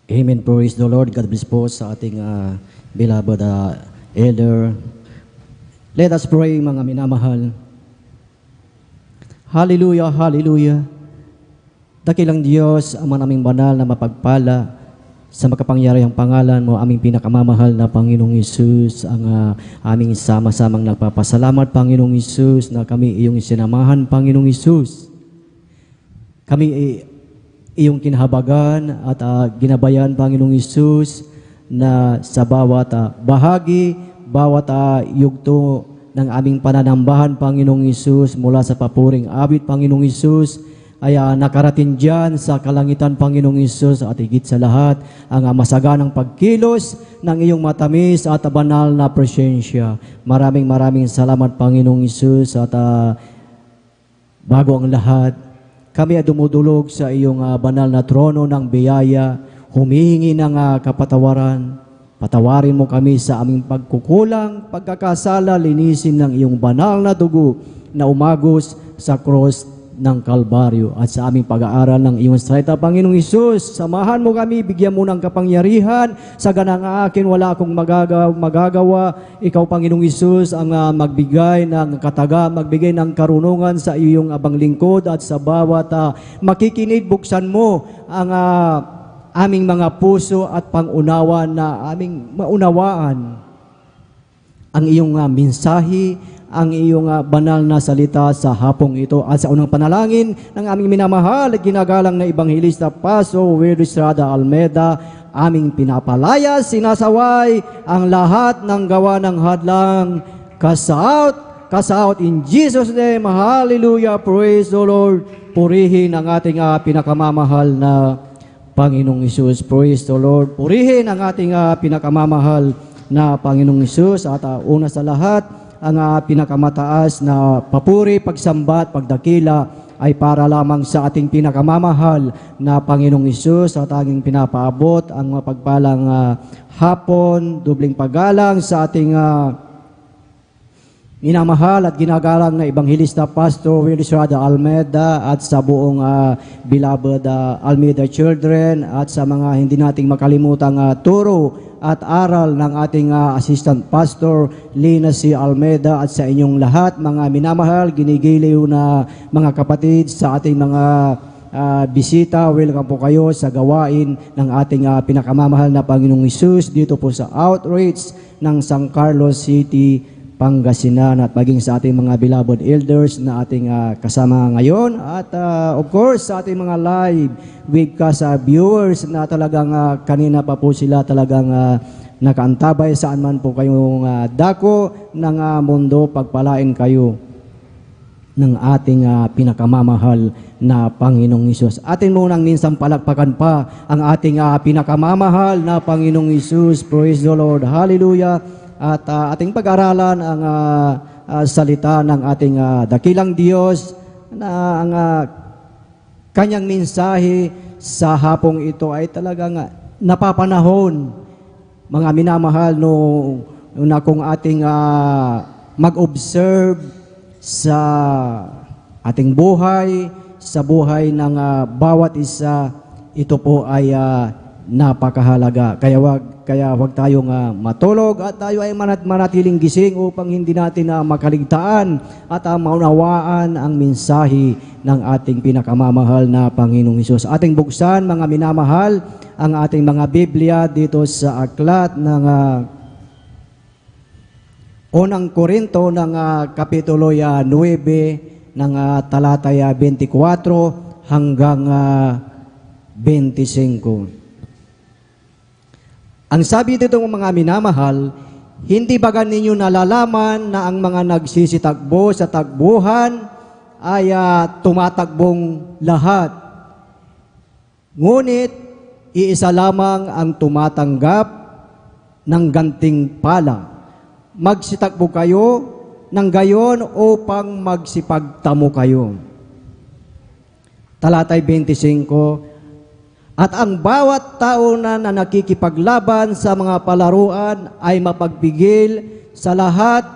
Amen. Praise the Lord. God bless po sa ating beloved elder. Let us pray, mga minamahal. Hallelujah, hallelujah. Dakilang Diyos, ang naming banal na mapagpala sa makapangyarihang pangalan mo, aming pinakamamahal na Panginoong Hesus, ang aming sama-samang nagpapasalamat, Panginoong Hesus, na kami iyong sinamahan, Panginoong Hesus. Kami iyong kinahabagan at ginabayan, Panginoong Hesus, na sa bawat bahagi, bawat yugto ng aming pananambahan, Panginoong Hesus, mula sa papuring awit, Panginoong Hesus, ay nakarating dyan sa kalangitan, Panginoong Hesus, at higit sa lahat, ang masaganang pagkilos ng iyong matamis at banal na presensya. Maraming salamat, Panginoong Hesus, at bago ang lahat, kami ay dumudulog sa iyong banal na trono ng biyaya, humihingi ng kapatawaran. Patawarin mo kami sa aming pagkukulang, pagkakasala, linisin ng iyong banal na dugo na umagos sa cross ng Kalbaryo at sa aming pag-aaral ng iyong salita. Panginoong Hesus, samahan mo kami, bigyan mo ng kapangyarihan. Sa ganang akin, wala akong magagawa. Ikaw, Panginoong Hesus, ang magbigay ng kataga, magbigay ng karunungan sa iyong abang lingkod at sa bawat makikinig, buksan mo ang aming mga puso at pangunawa na aming maunawaan ang iyong mensahe, ang iyong banal na salita sa hapong ito. At sa unang panalangin ng aming minamahal at ginagalang na Ebanghilista Paso Will Estrada Almeda, aming pinapalaya, sinasaway ang lahat ng gawa ng hadlang. Cast out in Jesus' name. Hallelujah. Praise the Lord. Purihin ang ating pinakamamahal na Panginoong Hesus. Praise the Lord. Purihin ang ating pinakamamahal na Panginoong Hesus. At una sa lahat, ang pinakamataas na papuri, pagsambat, pagdakila ay para lamang sa ating pinakamamahal na Panginoong Hesus at aking pinapaabot ang mapagpalang hapon, dubling paggalang sa ating minamahal at ginagalang na Ebanghilista Pastor Will Estrada Almeda at sa buong beloved Almeda children at sa mga hindi nating makalimutang turo at aral ng ating Assistant Pastor Lina C. Almeda at sa inyong lahat, mga minamahal, ginigiliw na mga kapatid sa ating mga bisita. Welcome po kayo sa gawain ng ating pinakamamahal na Panginoong Hesus dito po sa outreach ng San Carlos City, Pangasinan, at maging sa ating mga beloved elders na ating kasama ngayon at of course sa ating mga live webcast viewers na talagang kanina pa po sila talagang nakaantabay saan man po kayong dako ng mundo. Pagpalain kayo ng ating pinakamamahal na Panginoong Hesus. Atin munang minsan palakpakan pa ang ating pinakamamahal na Panginoong Hesus. Praise the Lord. Hallelujah. At ating pag-aralan ang salita ng ating dakilang Diyos na ang kanyang mensahe sa hapong ito ay talagang napapanahon, mga minamahal, na kung ating mag-observe sa ating buhay, sa buhay ng bawat isa, ito po ay napakahalaga. Kaya wag tayong matulog at tayo ay manatiling gising upang hindi natin makaligtaan at maunawaan ang mensahe ng ating pinakamamahal na Panginoong Hesus. Ating buksan, mga minamahal, ang ating mga Biblia dito sa aklat ng Unang Korinto ng Kapitulo 9 ng talatay 24 hanggang 25. Ang sabi dito ng mga minamahal, hindi ba ninyo nalalaman na ang mga nagsisitakbo sa takbuhan ay tumatakbong lahat? Ngunit, iisa lamang ang tumatanggap ng gantimpala. Magsitakbo kayo ng gayon upang magsipagtamo kayo. Talatay 25, at ang bawat tao na nakikipaglaban sa mga palaruan ay mapagpigil sa lahat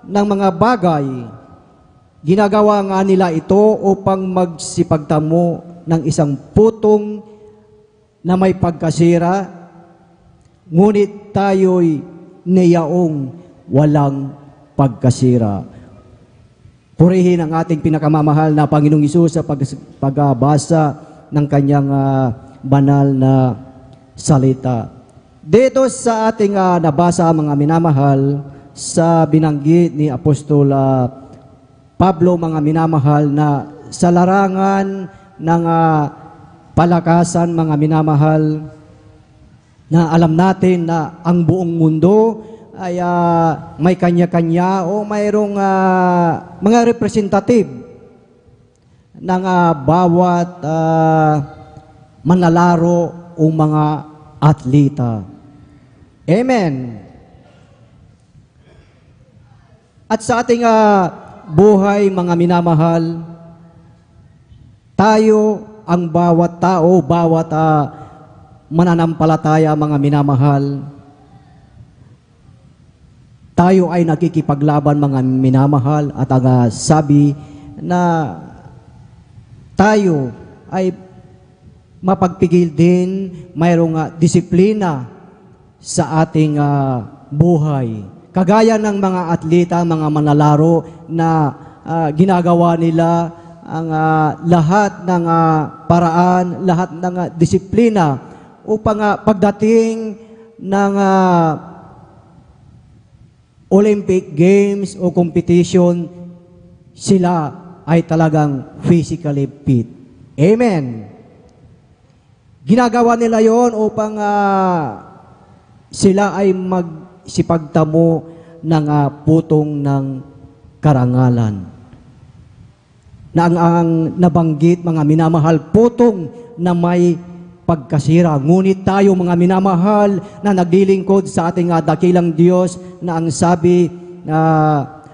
ng mga bagay. Ginagawa nga nila ito upang magsipagtamo ng isang putong na may pagkasira, ngunit tayo'y niyaong walang pagkasira. Purihin ang ating pinakamamahal na Panginoong Hesus sa pagbasa ng kanyang banal na salita. Dito sa ating nabasa, mga minamahal, sa binanggit ni Apostol Pablo, mga minamahal, na sa larangan ng palakasan, mga minamahal, na alam natin na ang buong mundo ay may kanya-kanya o mayroong mga representative ng bawat manlalaro o mga atleta. Amen. At sa ating buhay, mga minamahal, tayo, ang bawat tao, bawat mananampalataya, mga minamahal, tayo ay nakikipaglaban, mga minamahal, at ang sabi na tayo ay mapagpigil din, mayroong disiplina sa ating buhay. Kagaya ng mga atleta, mga manlalaro na ginagawa nila ang lahat ng paraan, lahat ng disiplina upang pagdating ng Olympic Games o competition, sila ay talagang physically fit. Amen. Ginagawa nila yon upang sila ay magsipagtamo ng putong ng karangalan. Na ang nabanggit, mga minamahal, putong na may pagkasira. Ngunit tayo, mga minamahal, na naglilingkod sa ating dakilang Diyos, na ang sabi na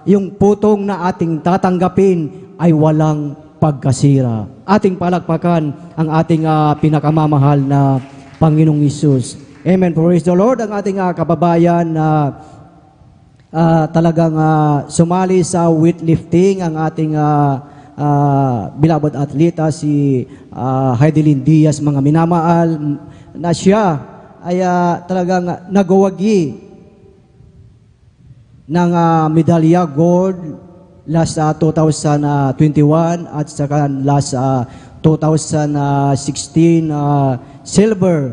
yung putong na ating tatanggapin ay walang pagkasira. Ating palakpakan ang ating pinakamamahal na Panginoong Hesus. Amen. Praise the Lord. Ang ating kababayan na talagang sumali sa weightlifting, ang ating beloved atleta si Heidelin Diaz, mga minamahal, na siya ay talagang nagawagi ng medalya gold last 2021 at saka last 2016 silver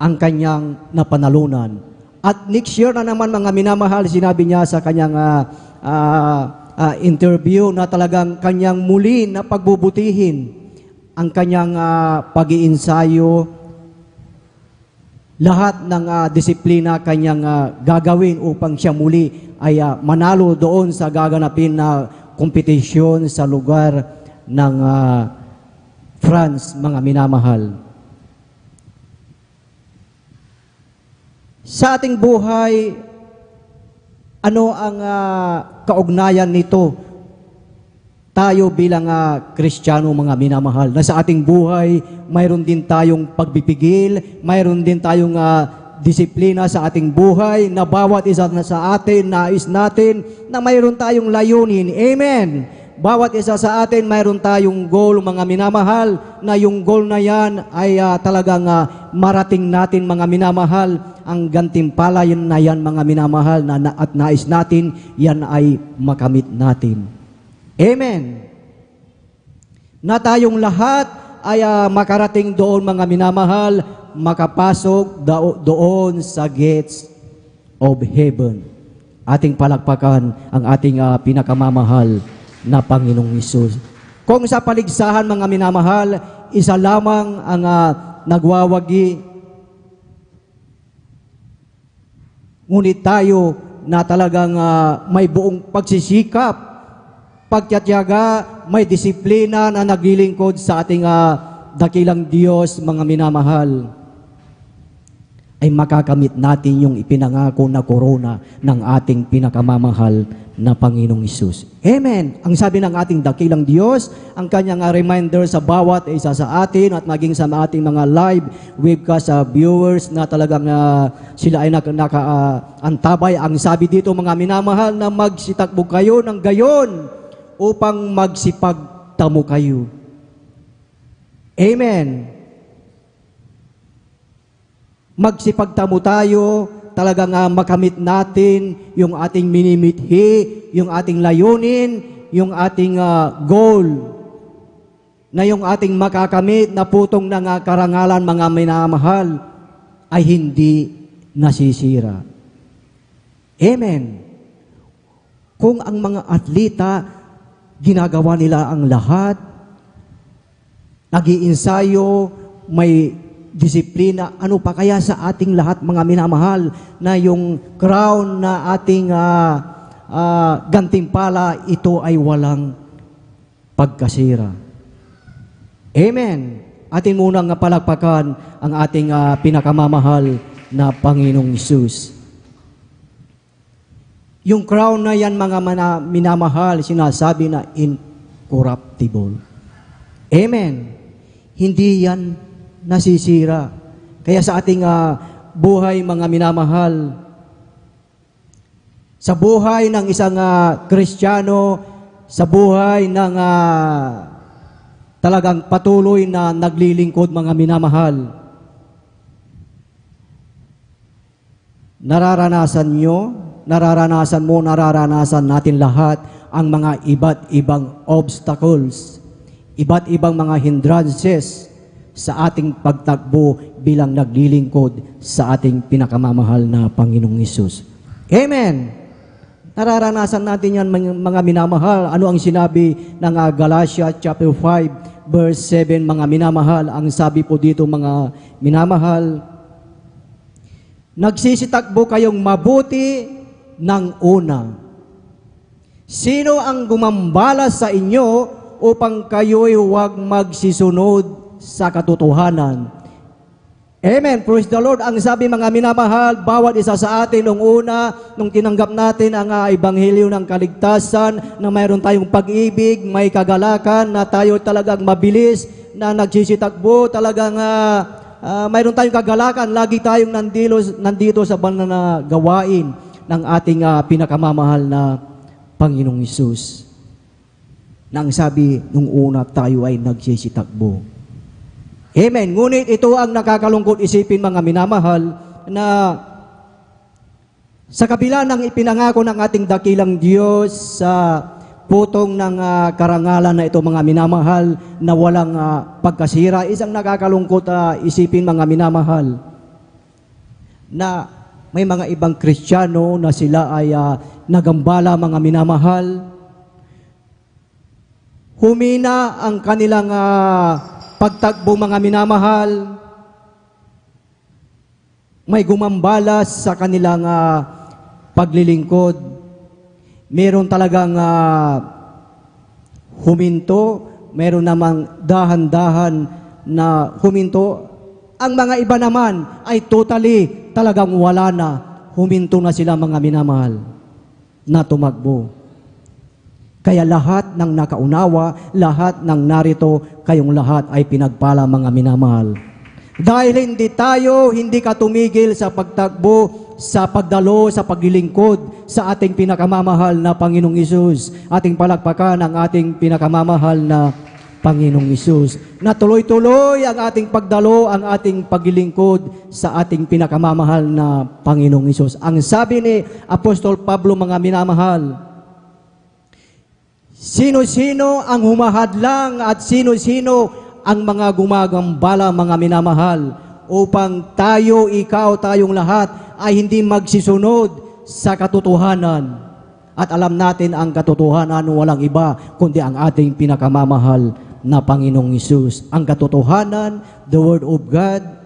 ang kanyang napanalunan. At next year na naman, mga minamahal, sinabi niya sa kanyang interview na talagang kanyang muli na pagbubutihin ang kanyang pag-iinsayo, lahat ng disiplina kanyang gagawin upang siya muli ay manalo doon sa gaganapin na kompetisyon sa lugar ng France, mga minamahal. Sa ating buhay, ano ang kaugnayan nito? Tayo bilang Kristiyano, mga minamahal, na sa ating buhay, mayroon din tayong pagbibigil, mayroon din tayong disiplina sa ating buhay, na bawat isa na sa atin, nais natin, na mayroon tayong layunin. Amen! Bawat isa sa atin, mayroon tayong goal, mga minamahal, na yung goal na yan ay talagang marating natin, mga minamahal. Ang gantimpala yun na yan, mga minamahal, at nais natin, yan ay makamit natin. Amen. Na tayong lahat ay makarating doon, mga minamahal, makapasok doon sa gates of heaven. Ating palakpakan ang ating pinakamamahal na Panginoong Hesus. Kung sa paligsahan, mga minamahal, isa lamang ang nagwawagi, ngunit tayo na talagang may buong pagsisikap, pagtyaga, may disiplina na naglilingkod sa ating dakilang Diyos, mga minamahal, ay makakamit natin yung ipinangako na korona ng ating pinakamamahal na Panginoong Hesus. Amen! Ang sabi ng ating dakilang Diyos, ang kanyang reminder sa bawat isa sa atin at maging sa ating mga live webcast viewers na talagang sila ay nakaantabay. Ang sabi dito, mga minamahal, na magsitakbo kayo ng gayon upang magsipagtamo kayo. Amen! Magsipagtamo tayo, talagang makamit natin yung ating minimithi, yung ating layunin, yung ating goal, na yung ating makakamit na putong ng karangalan, mga minamahal, ay hindi nasisira. Amen. Kung ang mga atleta, ginagawa nila ang lahat, nag-iinsayo, may disiplina, ano pa kaya sa ating lahat, mga minamahal, na yung crown na ating gantimpala, ito ay walang pagkasira. Amen. Atin munang palakpakan ang ating pinakamamahal na Panginoong Hesus. Yung crown na yan, mga minamahal, sinasabi na incorruptible. Amen. Hindi yan nasisira. Kaya sa ating buhay, mga minamahal, sa buhay ng isang Kristiyano, sa buhay ng talagang patuloy na naglilingkod, mga minamahal, nararanasan natin lahat ang mga iba't ibang obstacles, iba't ibang mga hindrances sa ating pagtakbo bilang naglilingkod sa ating pinakamamahal na Panginoong Hesus. Amen! Nararanasan natin yan, mga minamahal. Ano ang sinabi ng Galatia chapter 5 verse 7, mga minamahal? Ang sabi po dito, mga minamahal, nagsisitakbo kayong mabuti ng una. Sino ang gumambala sa inyo upang kayo'y huwag magsisunod sa katotohanan? Amen. Praise the Lord. Ang sabi, mga minamahal, bawat isa sa atin nung una, nung tinanggap natin ang ebanghelyo ng kaligtasan, na mayroon tayong pag-ibig, may kagalakan, na tayo talagang mabilis, na nagsisitakbo, talagang mayroon tayong kagalakan, lagi tayong nandito sa banal na gawain ng ating pinakamamahal na Panginoong Hesus. Na ang sabi, nung una tayo ay nagsisitakbo. Amen. Ngunit ito ang nakakalungkot isipin, mga minamahal, na sa kabila ng ipinangako ng ating dakilang Diyos sa putong ng karangalan na ito, mga minamahal, na walang pagkasira, isang nakakalungkot isipin, mga minamahal, na may mga ibang Kristiyano na sila ay nagambala, mga minamahal, humina ang kanilang pagtakbo, mga minamahal, may gumambalas sa kanilang paglilingkod. Meron talagang huminto, meron namang dahan-dahan na huminto. Ang mga iba naman ay totally talagang wala na. Huminto na sila, mga minamahal, na tumakbo. Kaya lahat ng nakaunawa, lahat ng narito, kayong lahat ay pinagpala, mga minamahal. Dahil hindi ka tumigil sa pagtakbo, sa pagdalo, sa paglilingkod sa ating pinakamamahal na Panginoong Hesus. Ating palakpakan ang ating pinakamamahal na Panginoong Hesus. Na tuloy-tuloy ang ating pagdalo, ang ating paglilingkod sa ating pinakamamahal na Panginoong Hesus. Ang sabi ni Apostol Pablo, mga minamahal, sino-sino ang humahadlang at sino-sino ang mga gumagambala, mga minamahal, upang tayong lahat ay hindi magsisunod sa katotohanan. At alam natin ang katotohanan walang iba kundi ang ating pinakamamahal na Panginoong Hesus. Ang katotohanan, the Word of God,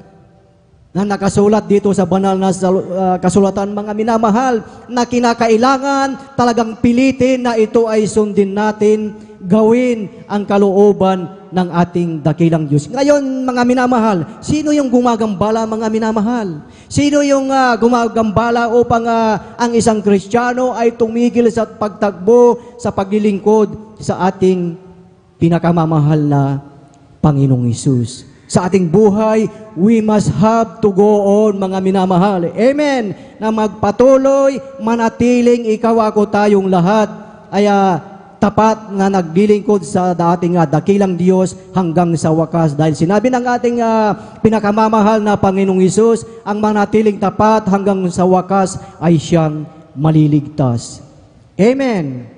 na nakasulat dito sa banal na kasulatan, mga minamahal, na kinakailangan talagang pilitin na ito ay sundin natin, gawin ang kalooban ng ating dakilang Diyos. Ngayon, mga minamahal, sino yung gumagambala, mga minamahal? Sino yung gumagambala upang ang isang Kristiyano ay tumigil sa pagtakbo, sa paglilingkod sa ating pinakamamahal na Panginoong Hesus? Sa ating buhay, we must have to go on, mga minamahal. Amen. Na magpatuloy, manatiling ikaw, ako, tayong lahat ay tapat na naglilingkod sa ating dakilang Diyos hanggang sa wakas. Dahil sinabi ng ating pinakamamahal na Panginoong Hesus, ang manatiling tapat hanggang sa wakas ay siyang maliligtas. Amen.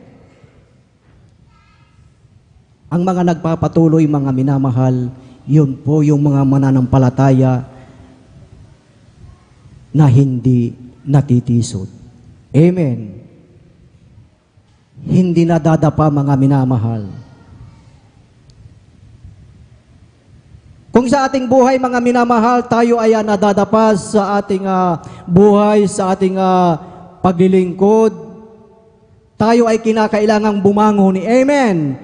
Ang mga nagpapatuloy, mga minamahal, yun po yung mga mananampalataya na hindi natitisod. Amen. Hindi nadadapa, mga minamahal. Kung sa ating buhay, mga minamahal, tayo ay nadadapa sa ating buhay, sa ating paglilingkod, tayo ay kinakailangang bumangon. Amen.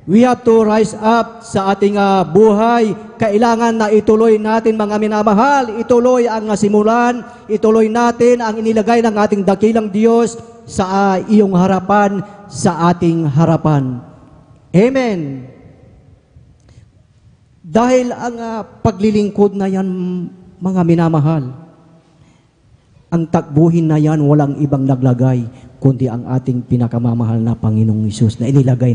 We have to rise up sa ating buhay. Kailangan na ituloy natin, mga minamahal. Ituloy ang simulan. Ituloy natin ang inilagay ng ating dakilang Diyos sa iyong harapan, sa ating harapan. Amen. Dahil ang paglilingkod na yan, mga minamahal, ang takbuhin na yan, walang ibang naglagay, kundi ang ating pinakamamahal na Panginoong Hesus na inilagay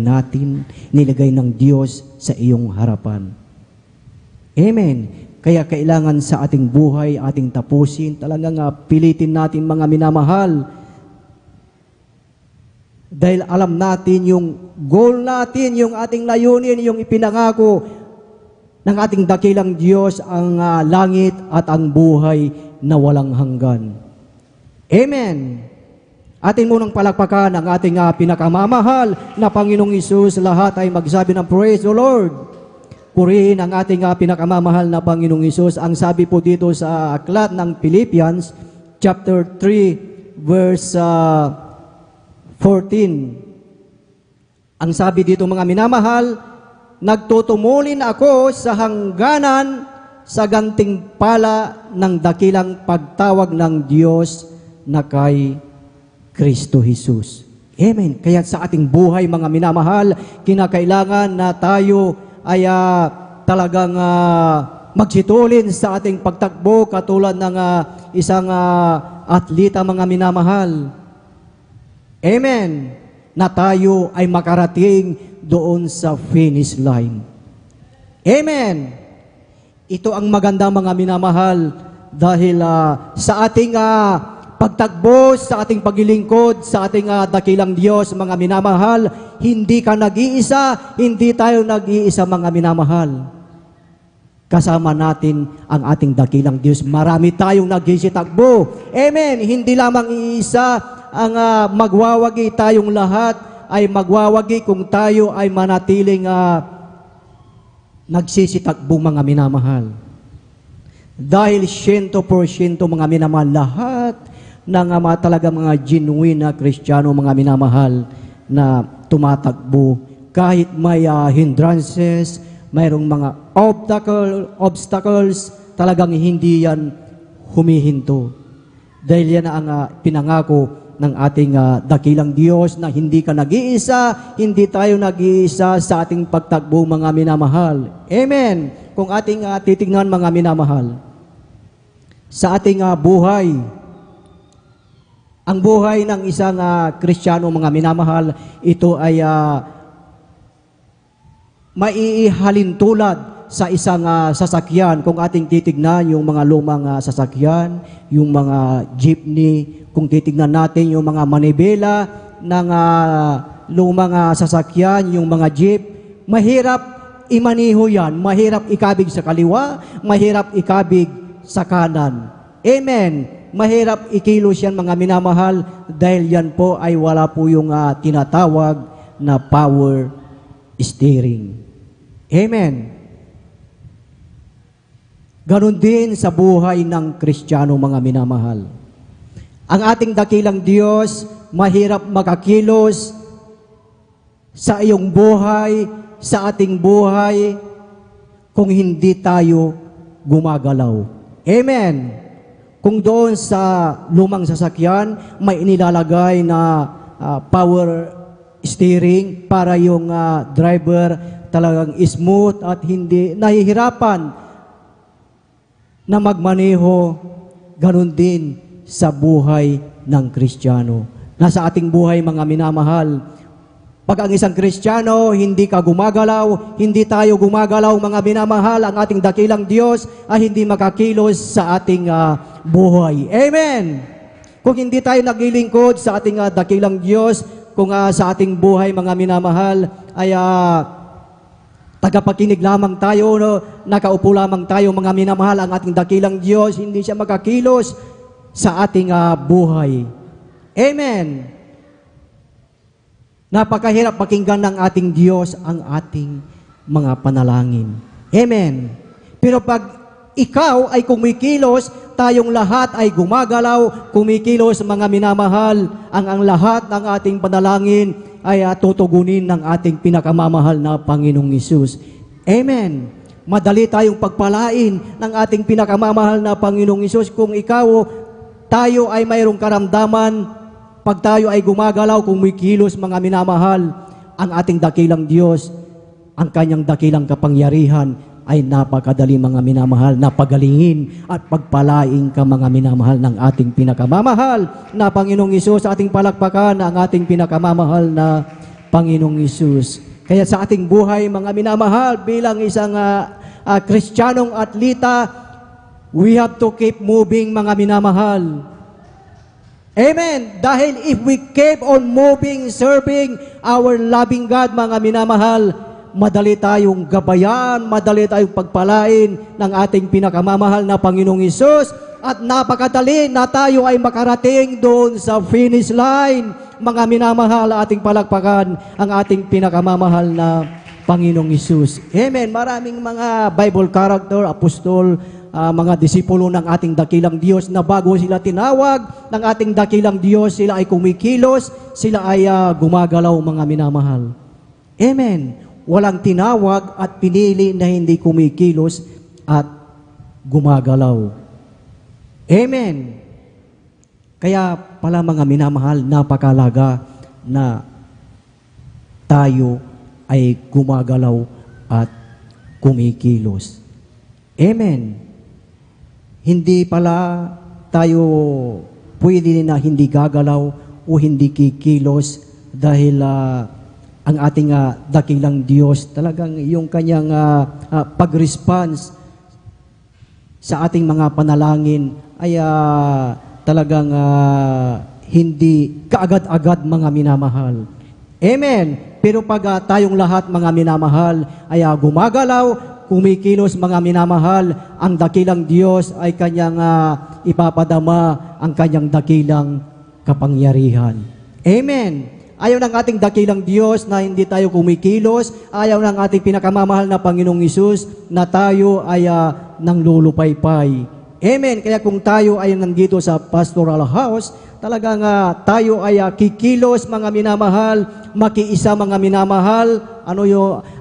ng Diyos sa iyong harapan. Amen. Kaya kailangan sa ating buhay, ating tapusin, talagang pilitin natin, mga minamahal, dahil alam natin yung goal natin, yung ating layunin, yung ipinangako ng ating dakilang Diyos, ang langit at ang buhay na walang hanggan. Amen. Atin munang palakpakan ang ating pinakamamahal na Panginoong Hesus. Lahat ay magsabi ng praise the Lord. Purihin ang ating pinakamamahal na Panginoong Hesus. Ang sabi po dito sa aklat ng Philippians, chapter 3, verse 14. Ang sabi dito, mga minamahal, nagtutumulin ako sa hangganan sa gantimpala ng dakilang pagtawag ng Diyos na kay Kristo Jesus. Amen. Kaya sa ating buhay, mga minamahal, kinakailangan na tayo ay talagang magsitulin sa ating pagtakbo katulad ng isang atleta, mga minamahal. Amen. Na tayo ay makarating doon sa finish line. Amen. Ito ang maganda, mga minamahal, dahil sa ating pagtakbo, sa ating paglilingkod, sa ating dakilang Diyos, mga minamahal, hindi ka nag-iisa, hindi tayo nag-iisa, mga minamahal. Kasama natin ang ating dakilang Diyos. Marami tayong nagsitakbo. Amen. Hindi lamang iisa ang magwawagi, tayong lahat ay magwawagi kung tayo ay manatiling nagsisitakbo, mga minamahal. Dahil 100%, mga minamahal, lahat ng talaga mga genuine na Kristiyano, mga minamahal, na tumatakbo kahit may hindrances, mayroong mga obstacles, talagang hindi yan humihinto. Dahil yan ang pinangako ng ating dakilang Diyos na hindi ka nag-iisa, hindi tayo nag-iisa sa ating pagtakbo, mga minamahal. Amen. Kung ating titignan, mga minamahal, sa ating buhay, ang buhay ng isang Kristiyano, mga minamahal, ito ay maiihalin tulad sa isang sasakyan. Kung ating titignan yung mga lumang sasakyan, yung mga jeepney, kung titignan natin yung mga manibela ng lumang sasakyan, yung mga jeep, mahirap imaniho yan, mahirap ikabig sa kaliwa, mahirap ikabig sa kanan. Amen. Mahirap ikilos yan, mga minamahal, dahil yan po ay wala po yung tinatawag na power steering. Amen. Ganon din sa buhay ng Kristiyano, mga minamahal. Ang ating dakilang Diyos, mahirap makakilos sa iyong buhay, sa ating buhay, kung hindi tayo gumagalaw. Amen. Kung doon sa lumang sasakyan, may inilalagay na power steering para yung driver talagang smooth at hindi nahihirapan na magmaneho, ganun din sa buhay ng Kristiyano. Nasa ating buhay, mga minamahal, Pag ang isang Kristiyano, hindi ka gumagalaw, hindi tayo gumagalaw, mga minamahal, ang ating dakilang Diyos ay hindi makakilos sa ating buhay. Amen! Kung hindi tayo naglilingkod sa ating dakilang Diyos, kung sa ating buhay, mga minamahal, ay tagapakinig lamang tayo, no? Nakaupo lamang tayo, mga minamahal, ang ating dakilang Diyos, hindi siya makakilos sa ating buhay. Amen! Napakahirap pakinggan ng ating Diyos ang ating mga panalangin. Amen. Pero pag ikaw ay kumikilos, tayong lahat ay gumagalaw, kumikilos, mga minamahal, ang lahat ng ating panalangin ay tutugunin ng ating pinakamamahal na Panginoong Hesus. Amen. Madali tayong pagpalain ng ating pinakamamahal na Panginoong Hesus kung tayo ay mayroong karamdaman. Pag tayo ay gumagalaw, kumikilos, mga minamahal, ang ating dakilang Diyos, ang kanyang dakilang kapangyarihan ay napakadali, mga minamahal, na pagalingin at pagpalain ka, mga minamahal, ng ating pinakamamahal na Panginoong Hesus. Sa ating palakpakan ang ating pinakamamahal na Panginoong Hesus. Kaya sa ating buhay, mga minamahal, bilang isang Kristiyanong atleta, we have to keep moving, mga minamahal. Amen. Dahil if we keep on moving, serving our loving God, mga minamahal, madali tayong gabayan, madali tayong pagpalain ng ating pinakamamahal na Panginoong Hesus, at napakadali na tayo ay makarating doon sa finish line. Mga minamahal, ating palakpakan ang ating pinakamamahal na Panginoong Hesus. Amen. Maraming mga Bible character, apostol, mga disipulo ng ating dakilang Diyos na bago sila tinawag ng ating dakilang Diyos, sila ay kumikilos, sila ay gumagalaw, mga minamahal. Amen. Walang tinawag at pinili na hindi kumikilos at gumagalaw. Amen. Kaya pala, mga minamahal, napakalaga na tayo ay gumagalaw at kumikilos. Amen. Hindi pala tayo pwede na hindi gagalaw o hindi kikilos dahil ang ating dakilang Diyos, talagang yung kanyang pag-response sa ating mga panalangin ay talagang hindi kaagad-agad, mga minamahal. Amen. Pero pag tayong lahat, mga minamahal, ay gumagalaw, kumikilos, mga minamahal, ang dakilang Diyos ay kanyang ipapadama ang kanyang dakilang kapangyarihan. Amen. Ayaw ng ating dakilang Diyos na hindi tayo kumikilos. Ayaw ng ating pinakamamahal na Panginoong Hesus na tayo ay nanglulupaypay. Amen. Kaya kung tayo ay nandito sa pastoral house, talagang tayo ay kikilos, mga minamahal, makiisa, mga minamahal.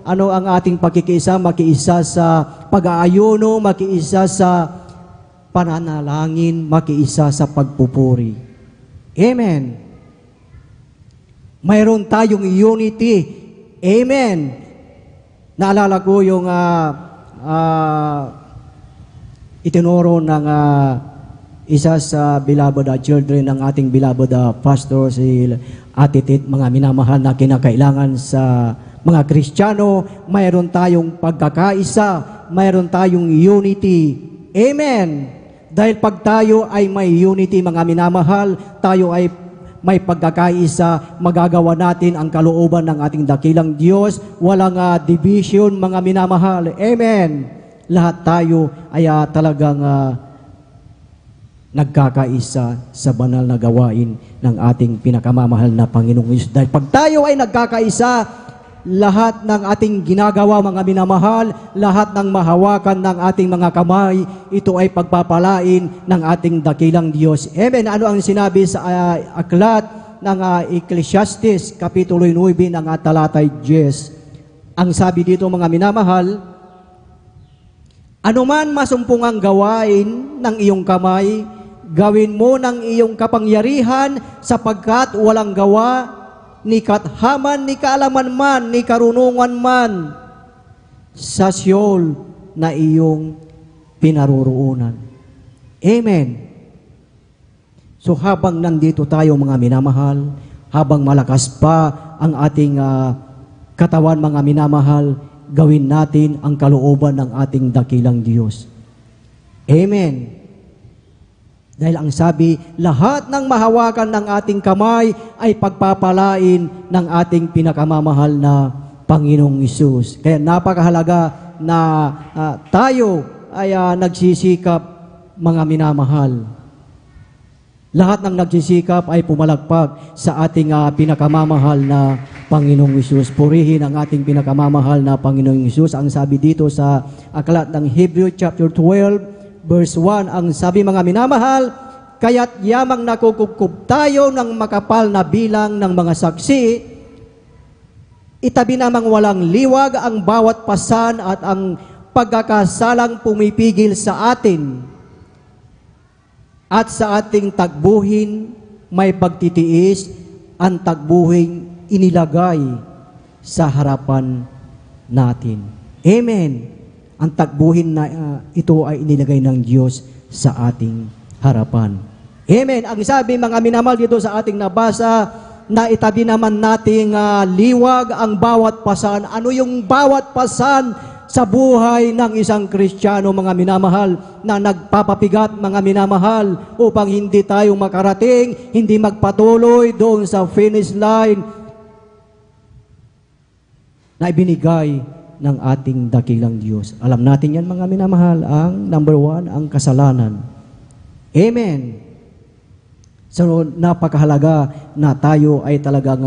Ano ang ating pakikiisa? Makiisa sa pag-aayuno, makiisa sa pananalangin, makiisa sa pagpupuri. Amen. Mayroon tayong unity. Amen. Naalala ko yung itinuro ng isa sa beloved children ng ating beloved pastor, si Ate Tit, mga minamahal, na kinakailangan sa mga Kristiyano, mayroon tayong pagkakaisa, mayroon tayong unity. Amen. Dahil pag tayo ay may unity, mga minamahal, tayo ay may pagkakaisa, magagawa natin ang kalooban ng ating dakilang Diyos. Walang division, mga minamahal. Amen. Lahat tayo ay talagang nagkakaisa sa banal na gawain ng ating pinakamamahal na Panginoong Hesus. Dahil pag tayo ay nagkakaisa, lahat ng ating ginagawa, mga minamahal, lahat ng mahawakan ng ating mga kamay, ito ay pagpapalain ng ating dakilang Diyos. Amen. Ano ang sinabi sa aklat ng Ecclesiastes, Kapitulo 9, ng talatay 10? Ang sabi dito, mga minamahal, anuman masumpungang gawain ng iyong kamay, gawin mo ng iyong kapangyarihan, sapagkat walang gawa ni kathaman, ni kaalaman man, ni karunungan man sa Siyol na iyong pinaroroonan. Amen. So habang nandito tayo, mga minamahal, habang malakas pa ang ating katawan, mga minamahal, gawin natin ang kalooban ng ating dakilang Diyos. Amen. Dahil ang sabi, lahat ng mahawakan ng ating kamay ay pagpapalain ng ating pinakamamahal na Panginoong Hesus. Kaya napakahalaga na tayo ay nagsisikap, mga minamahal. Lahat ng nagsisikap ay pumalagpag sa ating pinakamamahal na Panginoong Hesus. Purihin ang ating pinakamamahal na Panginoong Hesus. Ang sabi dito sa aklat ng Hebrew chapter 12, verse 1, ang sabi, mga minamahal, kaya't yamang nakukupkup tayo ng makapal na bilang ng mga saksi, itabi namang walang liwag ang bawat pasan at ang pagkakasalang pumipigil sa atin. At sa ating tagbuhin may pagtitiis, ang tagbuhin inilagay sa harapan natin. Amen. Ang tagbuhin na ito ay inilagay ng Diyos sa ating harapan. Amen. Ang sabi, mga minamahal, dito sa ating nabasa, na itabi naman nating liwag ang bawat pasan. Ano yung bawat pasan sa buhay ng isang Kristiyano, mga minamahal, na nagpapapigat, mga minamahal, upang hindi tayo makarating, hindi magpatuloy doon sa finish line na ibinigay ng ating dakilang Diyos. Alam natin yan, mga minamahal, ang number 1, ang kasalanan. Amen. So, napakahalaga na tayo ay talagang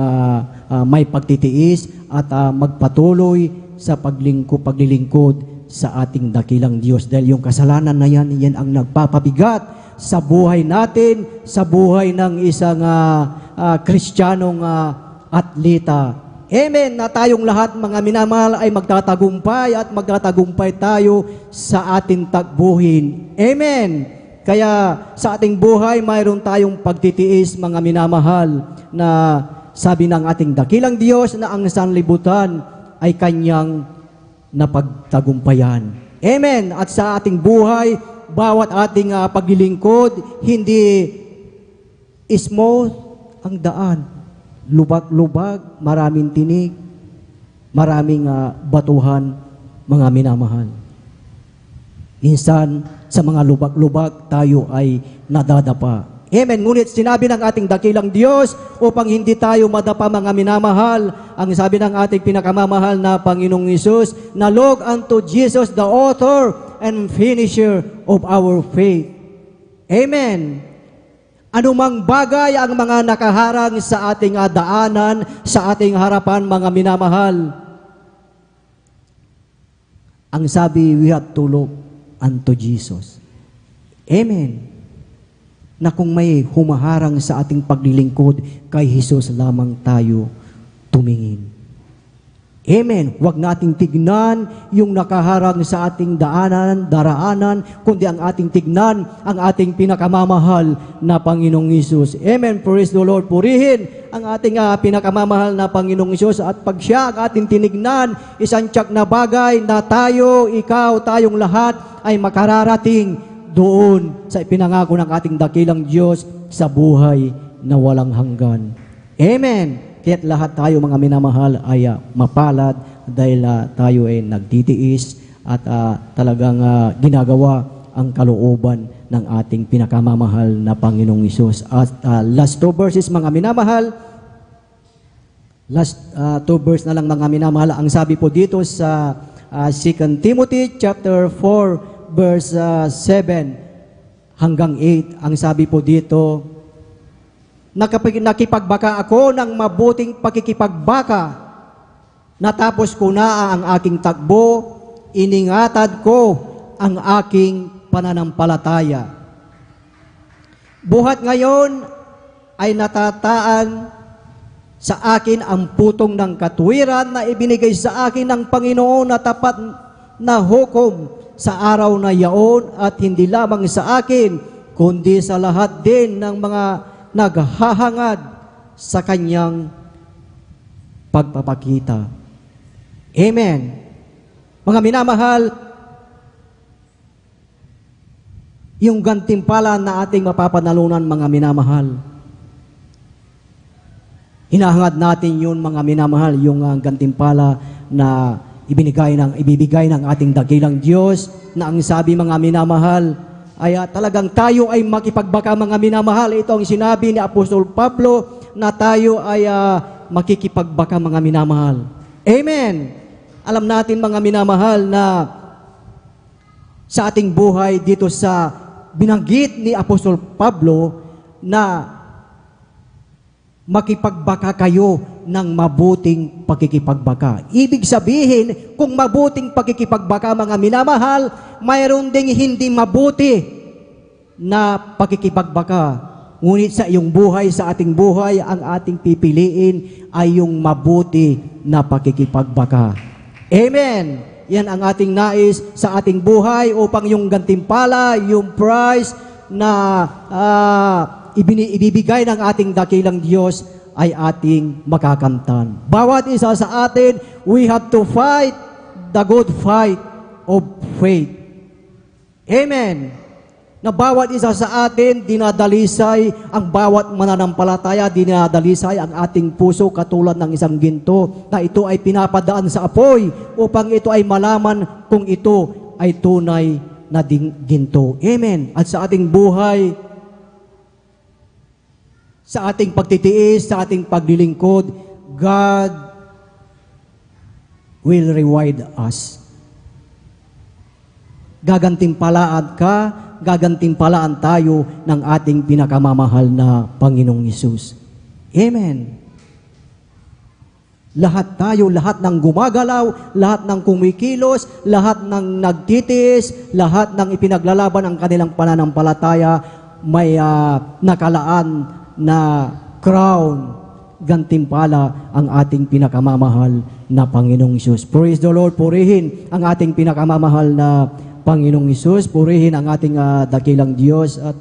may pagtitiis at magpatuloy sa paglilingkod sa ating dakilang Diyos. Dahil yung kasalanan na yan, yan ang nagpapabigat sa buhay natin, sa buhay ng isang Kristiyanong atleta. Amen, na tayong lahat, mga minamahal, ay magtatagumpay at magtatagumpay tayo sa ating tagbuhin. Amen. Kaya sa ating buhay, mayroon tayong pagtitiis, mga minamahal, na sabi ng ating dakilang Diyos na ang sanlibutan ay kanyang napagtagumpayan. Amen. At sa ating buhay, bawat ating paglilingkod, hindi smooth ang daan. Lubag-lubag, maraming tinig, maraming batuhan, mga minamahal. Minsan, sa mga lubag-lubag, tayo ay nadadapa. Amen. Ngunit sinabi ng ating dakilang Diyos, upang hindi tayo madapa, mga minamahal, ang sabi ng ating pinakamamahal na Panginoong Hesus, na look unto Jesus, the author and finisher of our faith. Amen. Anumang bagay ang mga nakaharang sa ating daanan, sa ating harapan, mga minamahal, ang sabi, we have to look unto Jesus. Amen. Na kung may humaharang sa ating paglilingkod, kay Jesus lamang tayo tumingin. Amen. Huwag nating tignan yung nakaharang sa ating daraanan, kundi ang ating tignan ang ating pinakamamahal na Panginoong Hesus. Amen. Praise the Lord. Purihin ang ating pinakamamahal na Panginoong Hesus, at pag siya ang ating tinignan, isang tiyak na bagay na tayo, ikaw, tayong lahat ay makararating doon sa ipinangako ng ating dakilang Diyos sa buhay na walang hanggan. Amen. Kaya't lahat tayo, mga minamahal, ay mapalad dahil tayo ay nagtitiis at talagang ginagawa ang kalooban ng ating pinakamamahal na Panginoong Hesus. At last 2 verses, mga minamahal, last 2 verse na lang, mga minamahal, ang sabi po dito sa 2 Timothy chapter 4 verse 7 hanggang 8, ang sabi po dito, nakipagbaka ako ng mabuting pakikipagbaka, natapos ko na ang aking takbo, iningatad ko ang aking pananampalataya. Buhat ngayon ay natataan sa akin ang putong ng katuwiran na ibinigay sa akin ng Panginoon na tapat na hukom sa araw na yaon, at hindi lamang sa akin, kundi sa lahat din ng mga naghahangad sa kanyang pagpapakita. Amen. Mga minamahal, yung gantimpala na ating mapapanalunan, mga minamahal, Hinahangad natin yun, mga minamahal, yung gantimpala na ibibigay ng ating dakilang Diyos, na ang sabi, mga minamahal, ay talagang tayo ay makipagbaka, mga minamahal. Ito ang sinabi ni Apostol Pablo, na tayo ay makikipagbaka, mga minamahal. Amen! Alam natin, mga minamahal, na sa ating buhay dito sa binanggit ni Apostol Pablo na makipagbaka kayo ng mabuting pakikipagbaka. Ibig sabihin, kung mabuting pakikipagbaka, mga minamahal, mayroon ding hindi mabuti na pakikipagbaka. Ngunit sa iyong buhay, sa ating buhay, ang ating pipiliin ay yung mabuti na pakikipagbaka. Amen! Yan ang ating nais sa ating buhay upang yung gantimpala, yung prize na ibibigay ng ating dakilang Diyos ay ating makakamtan. Bawat isa sa atin, we have to fight the good fight of faith. Amen! Na bawat isa sa atin, dinadalisay ang bawat mananampalataya, dinadalisay ang ating puso katulad ng isang ginto na ito ay pinapadaan sa apoy upang ito ay malaman kung ito ay tunay na ginto. Amen! At sa ating buhay, sa ating pagtitiis, sa ating paglilingkod, God will reward us. Gagantimpalaan ka, gagantimpalaan tayo ng ating pinakamamahal na Panginoong Hesus. Amen. Lahat tayo, lahat ng gumagalaw, lahat ng kumikilos, lahat ng nagtitiis, lahat ng ipinaglalaban ang kanilang pananampalataya, may nakalaan na crown, gantimpala ang ating pinakamamahal na Panginoong Hesus. Praise the Lord, purihin ang ating pinakamamahal na Panginoong Hesus, purihin ang ating dakilang Diyos, at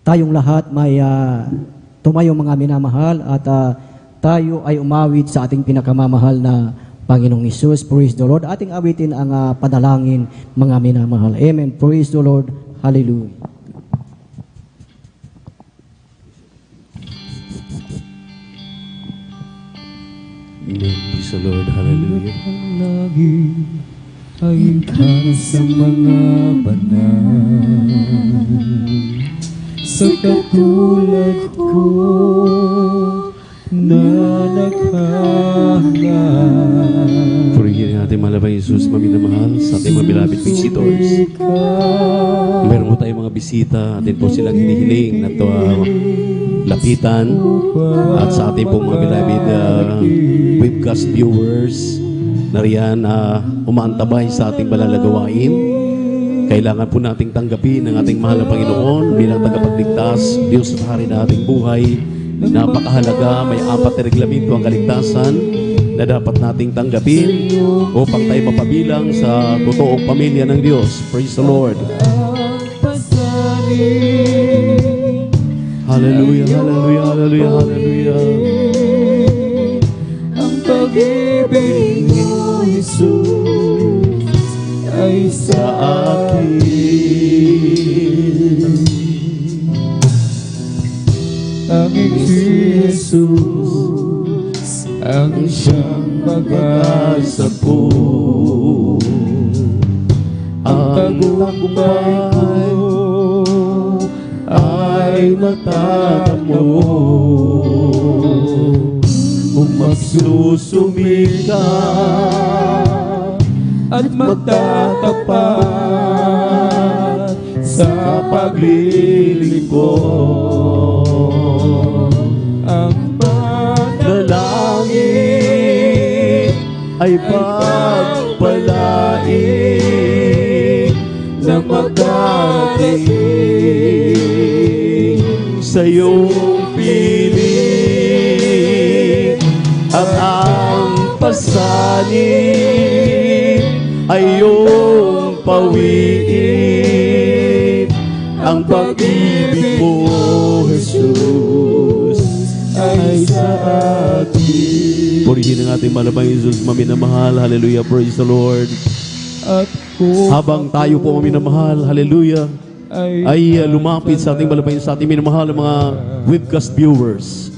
tayong lahat may tumayo, mga minamahal, at tayo ay umawit sa ating pinakamamahal na Panginoong Hesus. Praise the Lord. Ating awitin ang panalangin, mga minamahal. Amen. Praise the Lord. Hallelujah. Praise the Lord. Hallelujah. Lagi ay para sa mga banal, sa katulad ko na naghanga. Purihin natin, mahal na Jesus, maminamahal sa ating mga beloved visitors. Meron po tayong mga bisita, atin po silang hinihiling na ito lapitan, at sa ating pong mga beloved webcast viewers na riyan umaantabay sa ating malalagawain. Kailangan po nating tanggapin ang ating mahal na Panginoon bilang tagapagligtas, Diyos at Hari na ating buhay. Napakahalaga, may 4 na reglamento ang kaligtasan na dapat nating tanggapin upang tayo mapabilang sa totoong pamilya ng Diyos. Praise the Lord. Hallelujah, hallelujah, hallelujah, hallelujah. Ang pag-ibig mo, Jesus, ay sa akin. Ang si Jesus, ang siyang pag-asa ko. Ang tagumpay ko ay matatamo kung magsusumika at magtatapat sa paglilingkod. Ang panalangin ay pagpalain na magdating sa iyong piling, at ang pasanin ay iyong pawiin. Ang pag-ibig mo, Jesus, ay sa atin. Purihin ang ating mahal na Jesus, maminamahal. Hallelujah, praise the Lord. At kung Habang tayo po maminamahal, hallelujah, ay lumapit sa ating balabay, sa ating minamahal ng mga webcast viewers.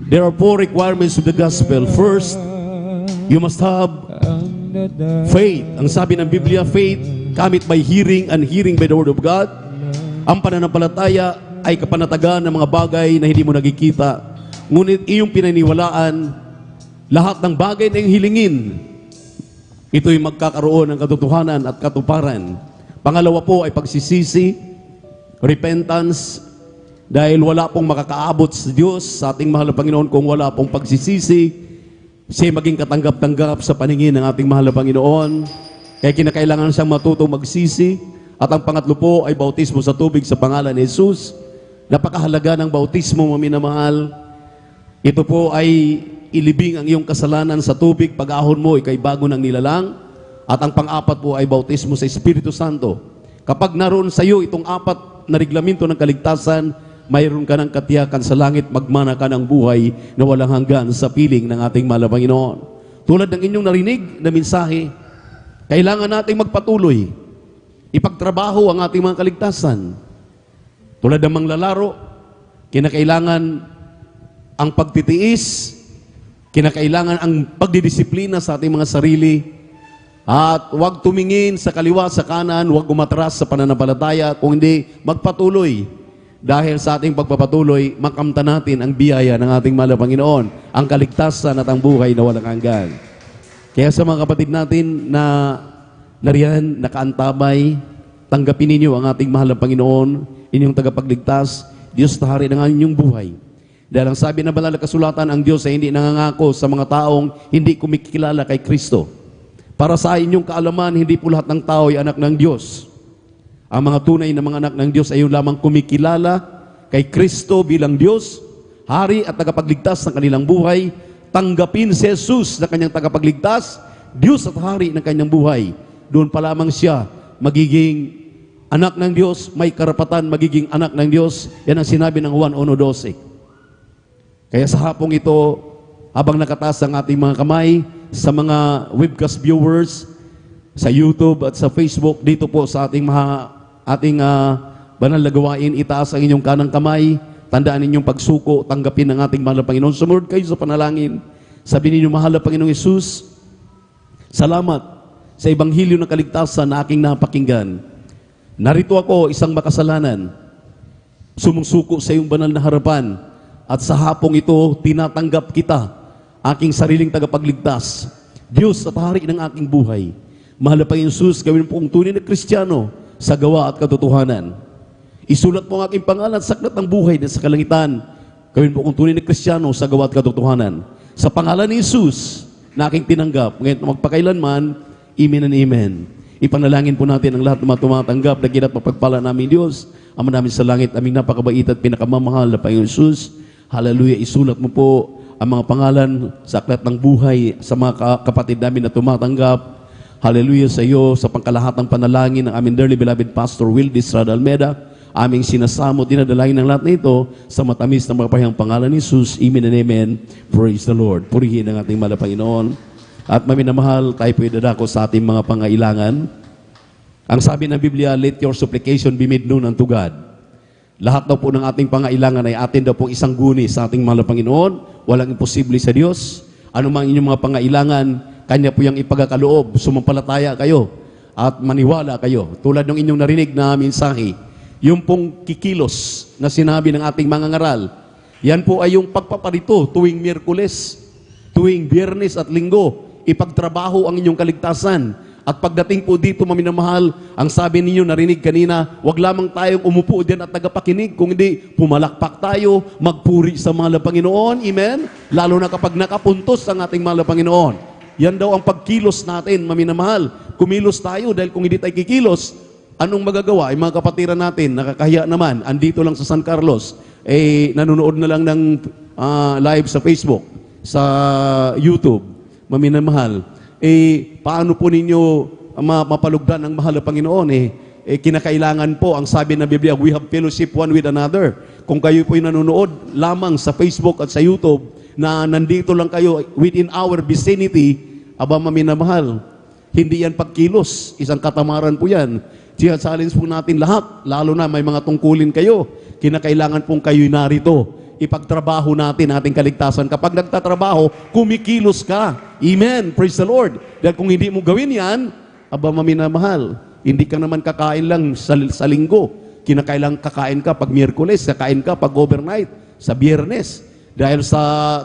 There are 4 requirements of the gospel. First, you must have faith. Ang sabi ng Biblia, faith cometh by hearing and hearing by the word of God. Ang pananampalataya ay kapanatagan ng mga bagay na hindi mo nakikita. Ngunit iyong pinaniwalaan, lahat ng bagay na iyong hilingin, ito'y magkakaroon ng katotohanan at katuparan. Pangalawa po ay pagsisisi, repentance, dahil wala pong makakaabot sa Diyos, sa ating mahal na Panginoon, kung wala pong pagsisisi, siya maging katanggap-tanggap sa paningin ng ating mahal na Panginoon. Kaya kinakailangan siyang matutong magsisi. At ang pangatlo po ay bautismo sa tubig sa pangalan ni Jesus. Napakahalaga ng bautismo, mga minamahal. Ito po ay ilibing ang iyong kasalanan sa tubig. Pag-ahon mo, ikay bago ng nilalang. At ang pang-apat po ay bautismo sa Espiritu Santo. Kapag naroon sa iyo itong 4 na reglamento ng kaligtasan, mayroon ka ng katiyakan sa langit, magmana ka ng buhay na walang hanggan sa piling ng ating mahal na Panginoon. Tulad ng inyong narinig na mensahe, kailangan nating magpatuloy, ipagtrabaho ang ating mga kaligtasan. Tulad ng manglalaro, kinakailangan ang pagtitiis, kinakailangan ang pagdidisiplina sa ating mga sarili, at huwag tumingin sa kaliwa, sa kanan, huwag umatras sa pananampalataya, kung hindi, magpatuloy. Dahil sa ating pagpapatuloy, makamta natin ang biyaya ng ating mahal na Panginoon, ang kaligtasan at ang buhay na walang hanggan. Kaya sa mga kapatid natin na nariyan, nakaantabay, tanggapin ninyo ang ating mahal na Panginoon, inyong tagapagligtas, Diyos tahari ng inyong buhay. Dahil ang sabi ng banal na kasulatan, ang Diyos ay hindi nangangako sa mga taong hindi kumikilala kay Kristo. Para sa inyong kaalaman, hindi po lahat ng tao ay anak ng Diyos. Ang mga tunay na mga anak ng Diyos ay yung lamang kumikilala kay Kristo bilang Diyos, Hari at tagapagligtas ng kanilang buhay, tanggapin si Jesus na kanyang tagapagligtas, Diyos at Hari ng kanyang buhay. Doon pa lamang siya magiging anak ng Diyos, may karapatan magiging anak ng Diyos. Yan ang sinabi ng Juan 1:12. Kaya sa hapong ito, habang nakataas ang ating mga kamay, sa mga webcast viewers, sa YouTube at sa Facebook, dito po sa ating banal na gawain, itaas ang inyong kanang kamay, tandaan ninyong pagsuko, tanggapin ang ating mahal na Panginoon. Sumunod kayo sa panalangin. Sabihin ninyo, mahal na Panginoong Jesus, salamat sa Ebanghelyo ng kaligtasan na aking napakinggan. Narito ako, isang makasalanan, sumungsuko sa iyong banal na harapan, at sa hapong ito, tinatanggap kita, aking sariling tagapagligtas, Diyos at Hari ng aking buhay. Mahal na Panginoon Jesus, gawin po kong tunay na Kristiyano sa gawa at katotohanan. Isulat po ang aking pangalan sa aklat ng buhay na sa kalangitan. Gawin po kong tunay na Kristiyano sa gawa at katotohanan. Sa pangalan ni Jesus na aking tinanggap, ngayon magpakailanman, amen and amen. Ipanalangin po natin ang lahat ng mga tumatanggap na ginat mapagpala namin Diyos. Ama namin sa langit, aming napakabait at pinakamamahal na Panginoon Jesus. Hallelujah, isulat mo po ang mga pangalan sa aklat ng buhay sa mga kapatid namin na tumatanggap. Hallelujah sa iyo, sa pangkalahatang panalangin ng aming dearly beloved Pastor Will Distrada Almeida. Aming sinasamo, dinadalangin ng lahat na ito sa matamis na mapahayang pangalan ni Jesus. Amen and amen. Praise the Lord. Purihin ang ating mahal na Panginoon. At maminamahal, tayo po idadako sa ating mga pangailangan. Ang sabi ng Biblia, let your supplication be made known unto God. Lahat daw po ng ating pangailangan ay atin daw po isang guni sa ating mahal na Panginoon. Walang imposible sa Diyos. Ano mang inyong mga pangailangan, Kanya po yung ipagkakaloob. Sumampalataya kayo at maniwala kayo. Tulad ng inyong narinig na mensahe, yung pong kikilos na sinabi ng ating mga ngaral, yan po ay yung pagpaparito tuwing Miyerkules, tuwing Biyernes at Linggo, ipagtrabaho ang inyong kaligtasan. At pagdating po dito, maminamahal, ang sabi ninyo, narinig kanina, wag lamang tayong umupo diyan at tagapakinig, kung hindi, pumalakpak tayo, magpuri sa mahal na Panginoon. Amen? Lalo na kapag nakapuntos ang ating mahal na Panginoon. Yan daw ang pagkilos natin, maminamahal. Kumilos tayo dahil kung hindi tayo kikilos, anong magagawa? Ay mga kapatiran natin, nakakahiya naman, andito lang sa San Carlos, nanonood na lang ng live sa Facebook, sa YouTube, maminamahal. Paano po ninyo mapalugdan ang mahal na Panginoon? Kinakailangan po, ang sabi ng Biblia, we have fellowship one with another. Kung kayo po nanonood lamang sa Facebook at sa YouTube, na nandito lang kayo within our vicinity, aba maminamahal, hindi yan pagkilos, isang katamaran po yan. Challenge po natin lahat, lalo na may mga tungkulin kayo, kinakailangan pong kayo narito. ipagtrabaho natin ating kaligtasan. Kapag nagtatrabaho, kumikilos ka. Amen. Praise the Lord. Dahil kung hindi mo gawin yan, aba maminamahal, hindi ka naman kakain lang sa linggo. Kinakailang kakain ka pag Miyerkules, kakain ka pag overnight, sa Biyernes. Dahil sa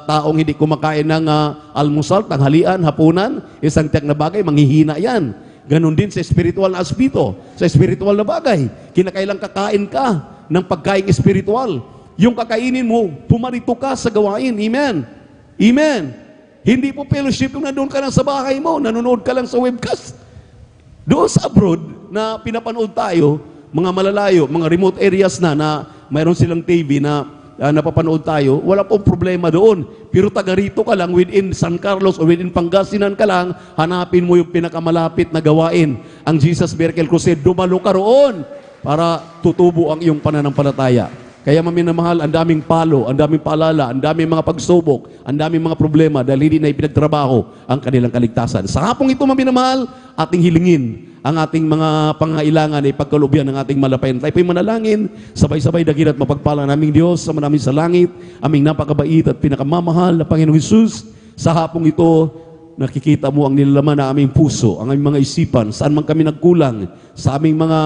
taong hindi kumakain ng almusal, tanghalian, hapunan, isang tiyak na bagay, manghihina yan. Ganon din sa spiritual na aspito, sa spiritual na bagay. Kinakailang kakain ka ng pagkain spiritual. Yung kakainin mo, pumarito ka sa gawain. Amen. Amen. Hindi po fellowship yung nandun ka lang sa bahay mo, nanonood ka lang sa webcast. Doon sa abroad na pinapanood tayo, mga malalayo, mga remote areas na mayroon silang TV na napapanood tayo, wala pong problema doon. Pero taga rito ka lang, within San Carlos o within Pangasinan ka lang, hanapin mo yung pinakamalapit na gawain. Ang Jesus Miracle Crusade, dumalo ka roon para tutubo ang iyong pananampalataya. Kaya maminamahal, ang daming palo, ang daming paalala, ang daming mga pagsubok, ang daming mga problema dahil hindi na ipinagtrabaho ang kanilang kaligtasan. Sa hapong ito, maminamahal, ating hilingin ang ating mga pangailangan ay pagkalubyan ng ating malapayan. Tayo po'y manalangin, sabay-sabay dagil at mapagpala naming Diyos sa manaming sa langit, aming napakabait at pinakamamahal na Panginoong Hesus. Sa hapong ito, nakikita mo ang nilalaman na aming puso, ang aming mga isipan, saan man kami nagkulang, sa aming mga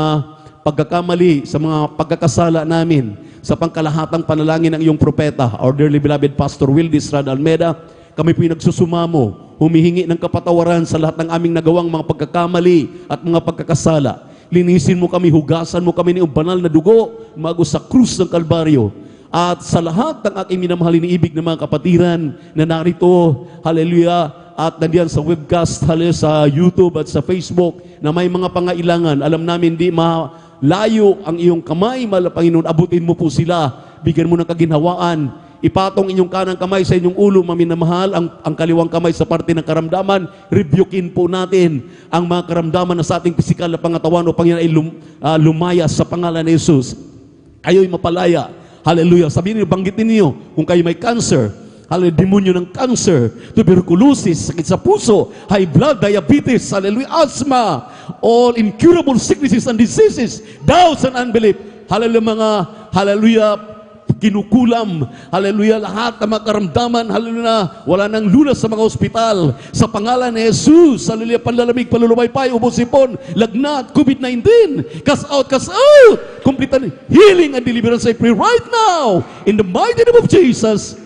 pagkakamali, sa mga pagkakasala namin, sa pangkalahatang panalangin ng iyong propeta, our dearly beloved Pastor Wildis Rad Almeda, kami po'y nagsusumamo, humihingi ng kapatawaran sa lahat ng aming nagawang mga pagkakamali at mga pagkakasala. Linisin mo kami, hugasan mo kami ng banal na dugo, mago sa krus ng Kalbaryo. At sa lahat ng aking minamahal iniibig ng mga kapatiran na narito, hallelujah, at nandiyan sa webcast, hallelujah, sa YouTube at sa Facebook, na may mga pangailangan, alam namin di malayo ang iyong kamay, mahal na Panginoon, abutin mo po sila, bigyan mo ng kaginhawaan, ipatong inyong kanang kamay sa inyong ulo, maminamahal, ang kaliwang kamay sa parte ng karamdaman, rebukin po natin ang mga karamdaman na sa ating pisikal na pangatawan o Panginoon ay lumayas sa pangalan ni Jesus. Kayo'y mapalaya. Hallelujah. Sabihin niyo, banggitin niyo, kung kayo may cancer, hallelujah, demonyo ng cancer, tuberculosis, sakit sa puso, high blood, diabetes, hallelujah, asthma, all incurable sicknesses and diseases, doubts and unbelief, hallelujah, mga, hallelujah, kinukulam, hallelujah, lahat ng mga karamdaman, hallelujah, wala nang lunas sa mga ospital, sa pangalan ni Jesus, hallelujah, panlalamig, palulumaypay, ubos-ipon, lagnat, COVID-19, cast out, complete healing and deliverance, I pray right now, in the mighty name of Jesus,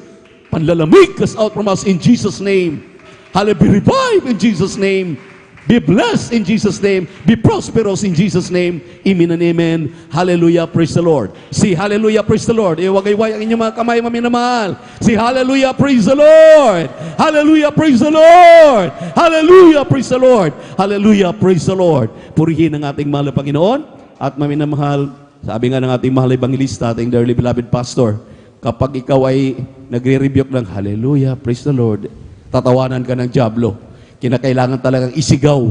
panlalamig, cast out from us in Jesus' name, hallelujah, be revived in Jesus' name, be blessed in Jesus' name. Be prosperous in Jesus' name. Amen and amen. Hallelujah. Praise the Lord. See, hallelujah. Praise the Lord. Iwagayway ang inyong mga kamay, maminamahal. See, hallelujah. Praise the Lord. Hallelujah. Praise the Lord. Hallelujah. Praise the Lord. Hallelujah. Praise the Lord. Purihin ang ating mahal na Panginoon at maminamahal. Sabi nga ng ating mahal na evangelista, ating dearly beloved pastor, kapag ikaw ay nagre-rebuke ng hallelujah, praise the Lord, tatawanan ka ng dyablo. Kinakailangan talagang isigaw.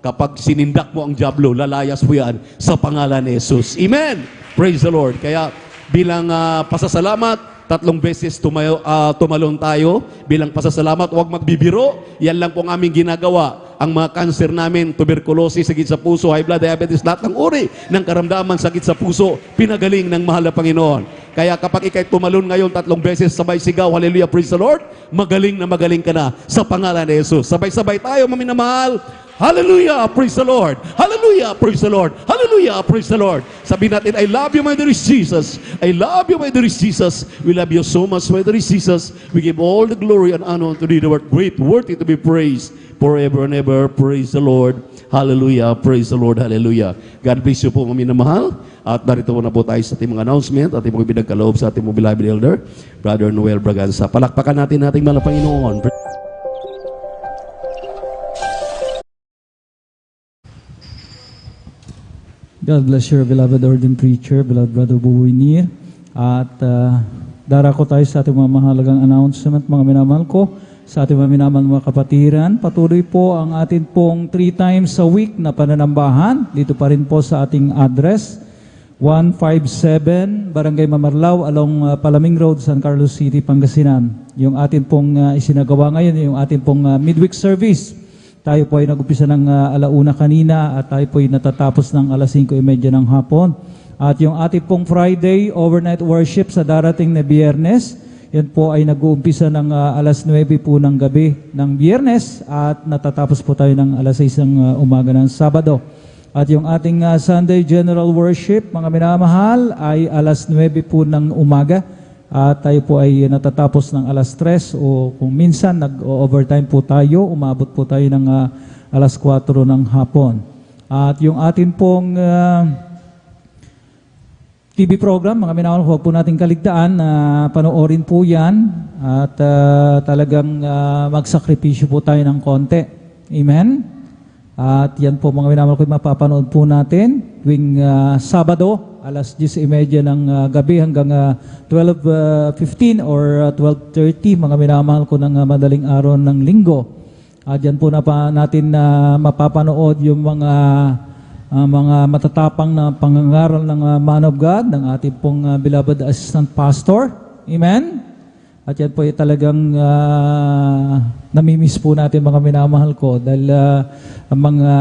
Kapag sinindak mo ang dyablo, lalayas mo yan sa pangalan ni Jesus. Amen! Praise the Lord. Kaya bilang pasasalamat, 3 beses tumalon tayo. Bilang pasasalamat, huwag magbibiro. Yan lang po ang aming ginagawa. Ang mga cancer namin, tuberculosis, sakit sa puso, high blood, diabetes, lahat ng uri ng karamdaman, sakit sa puso, pinagaling ng mahal na Panginoon. Kaya kapag ikay tumalon ngayon 3 beses, sabay sigaw, hallelujah, praise the Lord, magaling na magaling ka na sa pangalan ni Jesus. Sabay-sabay tayo, maminamahal, hallelujah, praise the Lord, hallelujah, praise the Lord, hallelujah, praise the Lord. Sabihin natin, I love you, my dear Jesus. I love you, my dear Jesus. We love you so much, my dear Jesus. We give all the glory and honor unto thee, the word great, worthy to be praised forever and ever. Praise the Lord. Hallelujah. Praise the Lord. Hallelujah. God bless you po, mga minamahal. At narito na po tayo sa ating mga announcement at ating mga binagkaloob sa ating mga beloved elder, Brother Noel Braganza. Palakpakan natin ating mga Panginoon. God bless your beloved ordained preacher, beloved Brother Buwinir. At darako tayo sa ating mga mahalagang announcement, mga minamahal ko. Sa ating mga minamahal mga kapatiran, patuloy po ang atin pong 3 times a week na pananambahan. Dito pa rin po sa ating address, 157 Barangay Mamarlao, along Palaming Road, San Carlos City, Pangasinan. Yung atin pong isinagawa ngayon, yung atin pong midweek service. Tayo po ay nag-umpisa ng 1:00 kanina at tayo po ay natatapos ng 5:30 ng hapon. At yung ating pong Friday overnight worship sa darating na Biyernes, yan po ay nag-uumpisa ng alas 9 po ng gabi ng Biyernes at natatapos po tayo ng alas 6 ng umaga ng Sabado. At yung ating Sunday General Worship, mga minamahal, ay alas 9 po ng umaga at tayo po ay natatapos ng alas 3 o kung minsan nag-overtime po tayo, umabot po tayo ng alas 4 ng hapon. At yung atin pong TV program, mga minamahal, huwag po natin kaligtaan na panoorin po yan at talagang magsakripisyo po tayo ng konti. Amen? At yan po mga minamahal ko, mapapanood po natin tuwing Sabado, alas 10:30 ng gabi hanggang 12:15 or 12:30, mga minamahal ko ng madaling araw ng linggo. At yan po natin mapapanood yung mga matatapang na pangangaral ng man of God, ng ating pong beloved assistant pastor. Amen? At yan po ay talagang namimiss po natin mga minamahal ko dahil ang mga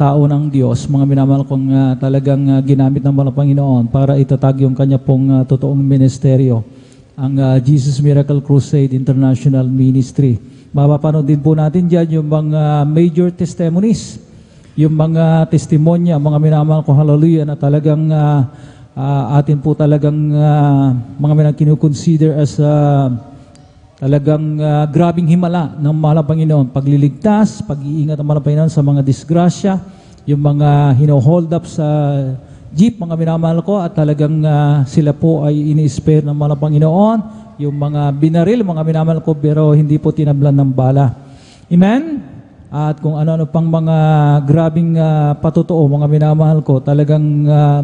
tao ng Diyos, mga minamahal kong talagang ginamit ng mga Panginoon para itatag yung kanya pong totoong ministeryo, ang Jesus Miracle Crusade International Ministry. Mapapanood din po natin dyan yung mga major testimonies, yung mga testimonya, mga minamahal ko, hallelujah, na talagang atin po talagang mga minang kinukonsider as talagang grabing himala ng mahal na Panginoon. Pagliligtas, pag-iingat ng mahal na Panginoon sa mga disgrasya, yung mga hino-hold up sa jeep, mga minamahal ko, at talagang sila po ay ini-spare ng mahal na Panginoon. Yung mga binaril, mga minamahal ko, pero hindi po tinablan ng bala. Amen? At kung ano-ano pang mga grabing patotoo, mga minamahal ko, talagang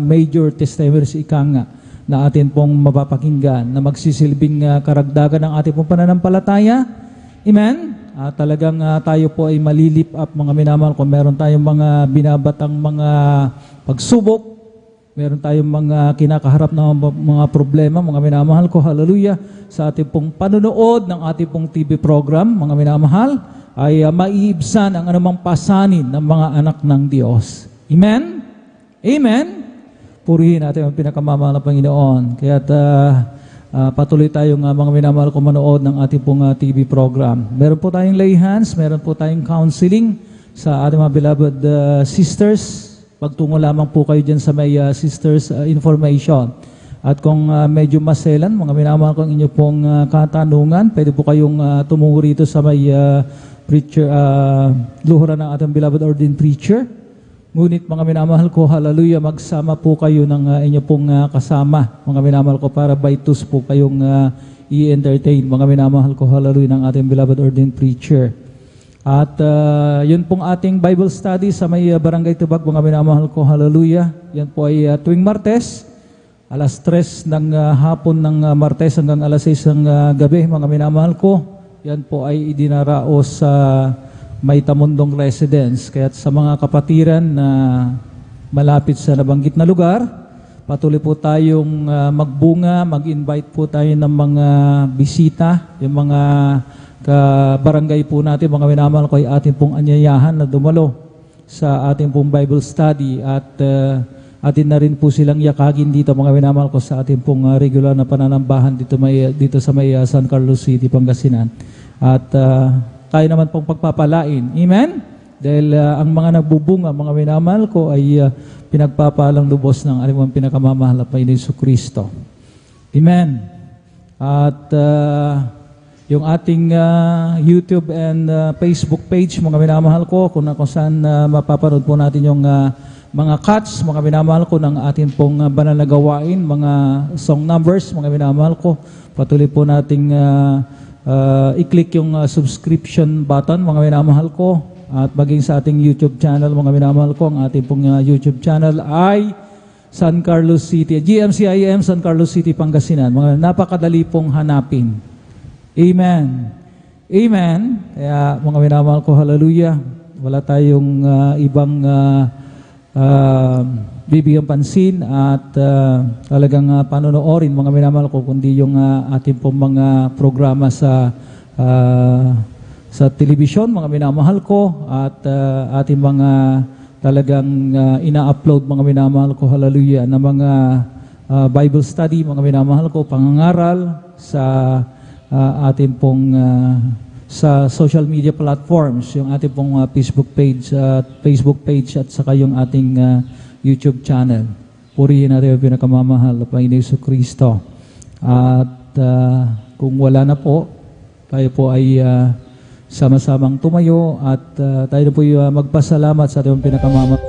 major testimonies ika nga na atin pong mapapakinggan, na magsisilbing karagdagan ng ating pong pananampalataya. Amen? At talagang tayo po ay malilip up, mga minamahal ko. Meron tayong mga binabatang mga pagsubok, meron tayong mga kinakaharap na mga problema, mga minamahal ko, hallelujah, sa ating pong panonood ng ating pong TV program, mga minamahal, ay maiibsan ang anumang pasanin ng mga anak ng Diyos. Amen? Amen? Purihin natin ang pinakamamahal na Panginoon. Kaya patuloy tayong mga minamahal ko manood ng ating pong TV program. Meron po tayong lay hands, meron po tayong counseling sa ating mga beloved sisters. Pagtungo lamang po kayo dyan sa may sisters information. At kung medyo maselan, mga minamahal ko ang inyo pong katanungan, pwede po kayong tumungo rito sa may preacher, luhuran ng ating beloved ordained preacher. Ngunit mga minamahal ko, hallelujah, magsama po kayo ng inyo pong kasama, mga minamahal ko, para by twos po kayong i-entertain, mga minamahal ko, hallelujah, ng ating beloved ordained preacher. At yun pong ating Bible study sa may Barangay Tubag, mga minamahal ko, hallelujah. Yan po ay tuwing Martes, alas 3 ng hapon ng Martes hanggang alas 6 ng gabi, mga minamahal ko. Yan po ay idinaraos sa may Tamundong Residence. Kaya sa mga kapatiran na malapit sa nabanggit na lugar, patuloy po tayong magbunga, mag-invite po tayo ng mga bisita, yung mga kabarangay po natin, mga minamahal ko, ay ating pong anyayahan na dumalo sa ating pong Bible study at atin na rin po silang yakagin dito, mga minamahal ko, sa ating pong regular na pananambahan dito sa may San Carlos City, Pangasinan. At tayo naman pong pagpapalain. Amen? Dahil ang mga nagbubunga, mga minamahal ko, ay pinagpapalang lubos ng alimang pinakamamahal na Panginoon Jesucristo. Amen? At yung ating YouTube and Facebook page, mga minamahal ko, kung saan mapapanood po natin yung mga cuts, mga minamahal ko, ng ating pong banal na gawain, mga song numbers, mga minamahal ko. Patuloy po nating i-click yung subscription button, mga minamahal ko, at maging sa ating YouTube channel, mga minamahal ko. Ang ating pong YouTube channel ay San Carlos City, GMCIM San Carlos City, Pangasinan. Mga napakadali pong hanapin. Amen. Amen. Kaya mga minamahal ko, hallelujah, wala tayong ibang bibigyan pansin at talagang panonoorin, mga minamahal ko, kundi yung ating pong mga programa sa telebisyon, mga minamahal ko, at ating mga talagang ina-upload mga minamahal ko, hallelujah, na mga Bible study, mga minamahal ko, pangangaral sa ating pong sa social media platforms, yung ating pong Facebook page at saka yung ating YouTube channel. Purihin natin ang pinakamamahal na Panginoon Jesucristo. At kung wala na po, tayo po ay sama-samang tumayo at tayo po ay magpasalamat sa ating pinakamamahal.